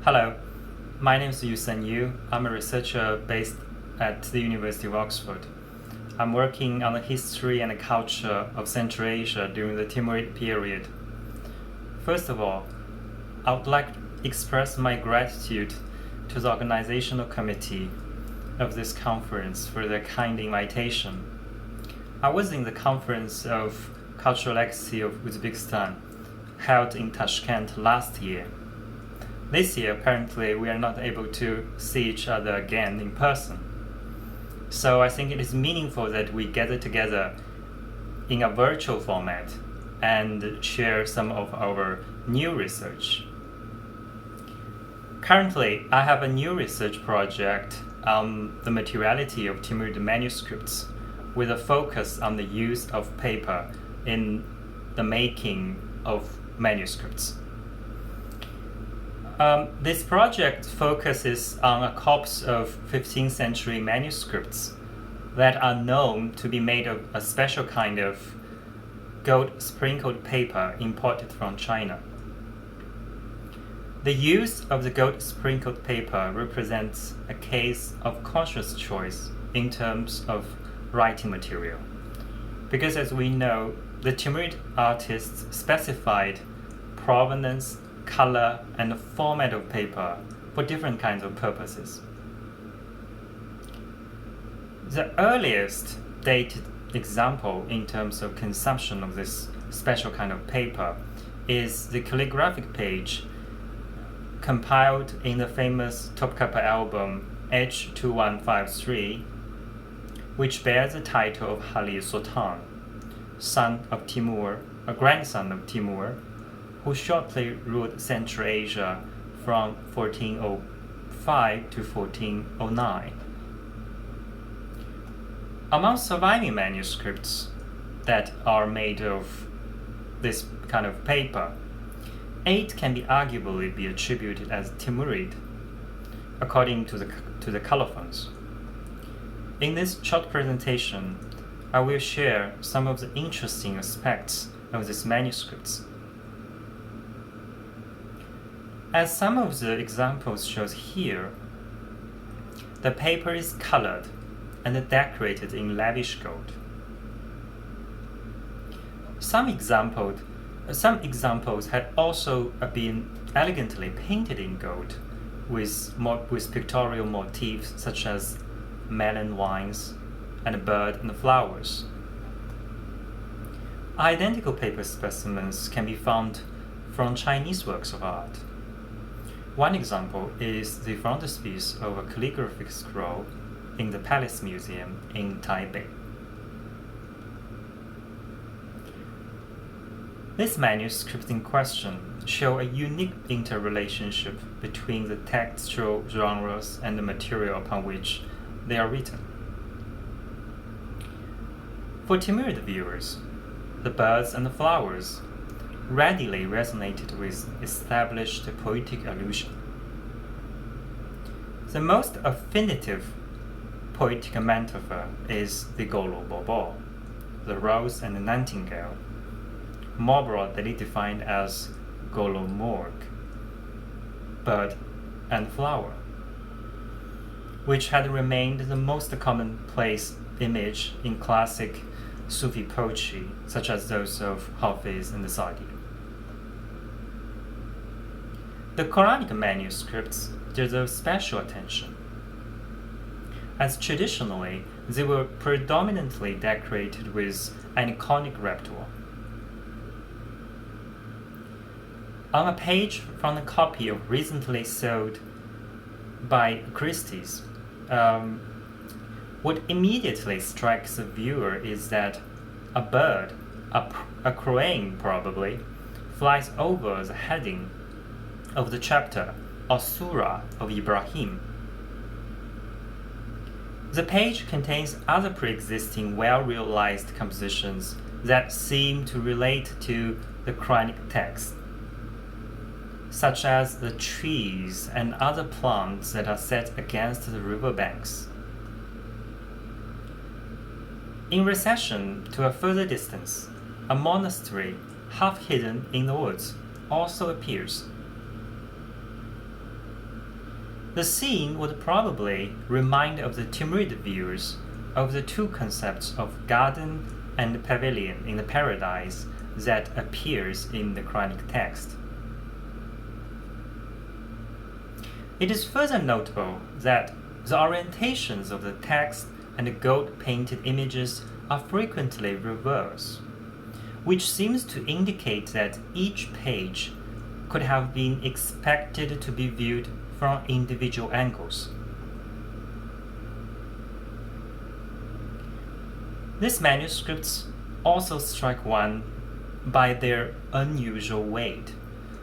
Hello, my name is Yusen Yu. I'm a researcher based at the University of Oxford. I'm working on the history and the culture of Central Asia during the Timurid period. First of all, I would like to express my gratitude to the organizational committee of this conference for their kind invitation. I was in the Conference of Cultural Legacy of Uzbekistan, held in Tashkent last year. This year, apparently, we are not able to see each other again in person. So I think it is meaningful that we gather together in a virtual format and share some of our new research. Currently, I have a new research project on the materiality of Timurid manuscripts with a focus on the use of paper in the making of manuscripts. This project focuses on a corpus of 15th century manuscripts that are known to be made of a special kind of gold sprinkled paper imported from China. The use of the gold sprinkled paper represents a case of conscious choice in terms of writing material, because as we know, the Timurid artists specified provenance, color, and the format of paper for different kinds of purposes. The earliest dated example in terms of consumption of this special kind of paper is the calligraphic page compiled in the famous Topkapi album H2153, which bears the title of Halil Sultan, son of Timur, a grandson of Timur, who shortly ruled Central Asia from 1405 to 1409. Among surviving manuscripts that are made of this kind of paper, 8 can arguably be attributed as Timurid, according to the colophons. In this short presentation, I will share some of the interesting aspects of these manuscripts. As some of the examples shows here, the paper is colored and decorated in lavish gold. Some examples had also been elegantly painted in gold with pictorial motifs such as melon wines and a bird and flowers. Identical paper specimens can be found from Chinese works of art. One example is the frontispiece of a calligraphic scroll in the Palace Museum in Taipei. These manuscripts in question show a unique interrelationship between the textual genres and the material upon which they are written. For Timurid viewers, the birds and the flowers readily resonated with established poetic allusion. The most affinitive poetic metaphor is the Golo Bobo, the rose and the nightingale, more broadly defined as Golo Morg, bird and flower, which had remained the most commonplace image in classic Sufi poetry, such as those of Hafiz and the Sa'di. The Quranic manuscripts deserve special attention, as traditionally they were predominantly decorated with an iconic repertoire. On a page from a copy of recently sold by Christie's, what immediately strikes the viewer is that a bird, a crane probably, flies over the heading of the chapter or surah of Ibrahim. The page contains other pre-existing well-realized compositions that seem to relate to the Quranic text, such as the trees and other plants that are set against the riverbanks. In recession to a further distance, a monastery half hidden in the woods also appears. The scene would probably remind of the Timurid viewers of the two concepts of garden and pavilion in the paradise that appears in the Quranic text. It is further notable that the orientations of the text and the gold-painted images are frequently reversed, which seems to indicate that each page could have been expected to be viewed from individual angles. These manuscripts also strike one by their unusual weight,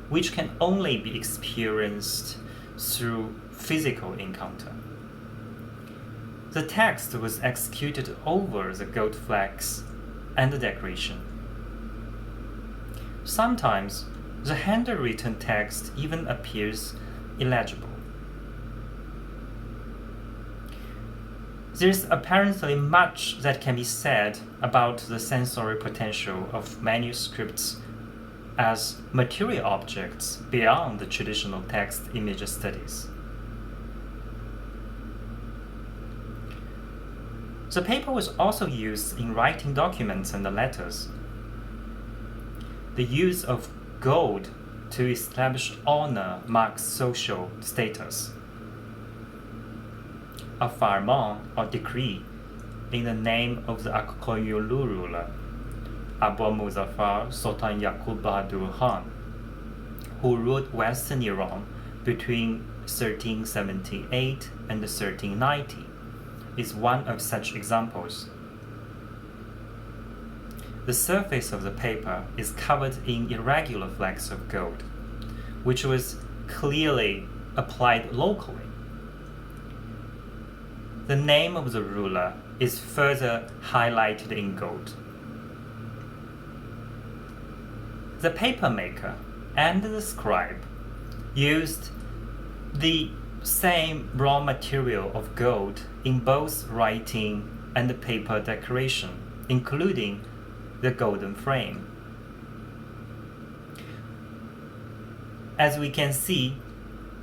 which can only be experienced through physical encounter. The text was executed over the gold flecks and the decoration. Sometimes the handwritten text even appears illegible. There is apparently much that can be said about the sensory potential of manuscripts as material objects beyond the traditional text image studies. The paper was also used in writing documents and letters. The use of gold to establish honor marks social status. A farman or decree in the name of the Akoyulu ruler, Abu Muzaffar Sultan Yaqub Bahadur Khan, who ruled western Iran between 1378 and 1390, is one of such examples. The surface of the paper is covered in irregular flecks of gold, which was clearly applied locally. The name of the ruler is further highlighted in gold. The papermaker and the scribe used the same raw material of gold in both writing and paper decoration, including the golden frame. As we can see,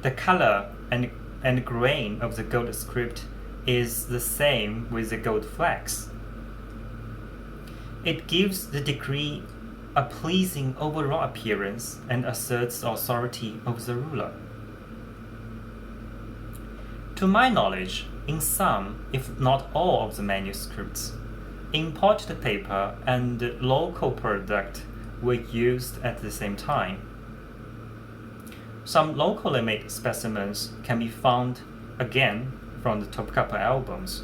the color and grain of the gold script is the same with the gold flecks. It gives the decree a pleasing overall appearance and asserts the authority of the ruler. To my knowledge, in some, if not all of the manuscripts, imported paper and local product were used at the same time. Some locally made specimens can be found again from the Topkapi albums.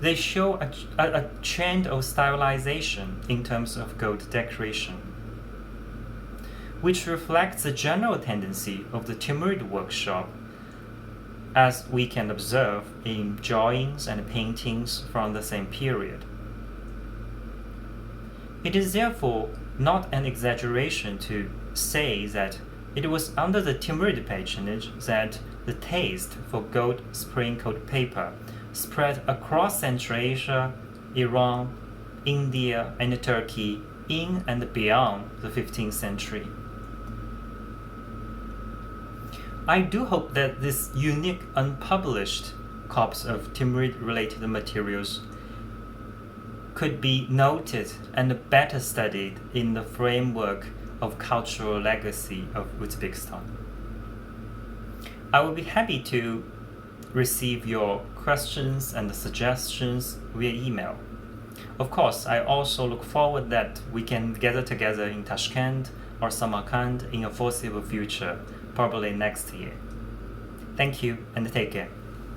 They show a trend of stylization in terms of gold decoration, which reflects the general tendency of the Timurid workshop, as we can observe in drawings and paintings from the same period. It is therefore not an exaggeration to say that it was under the Timurid patronage that the taste for gold sprinkled paper spread across Central Asia, Iran, India, and Turkey in and beyond the 15th century. I do hope that this unique unpublished corpus of Timurid-related materials could be noted and better studied in the framework of cultural legacy of Uzbekistan. I will be happy to receive your questions and suggestions via email. Of course, I also look forward that we can gather together in Tashkent or Samarkand in a foreseeable future, probably next year. Thank you and take care.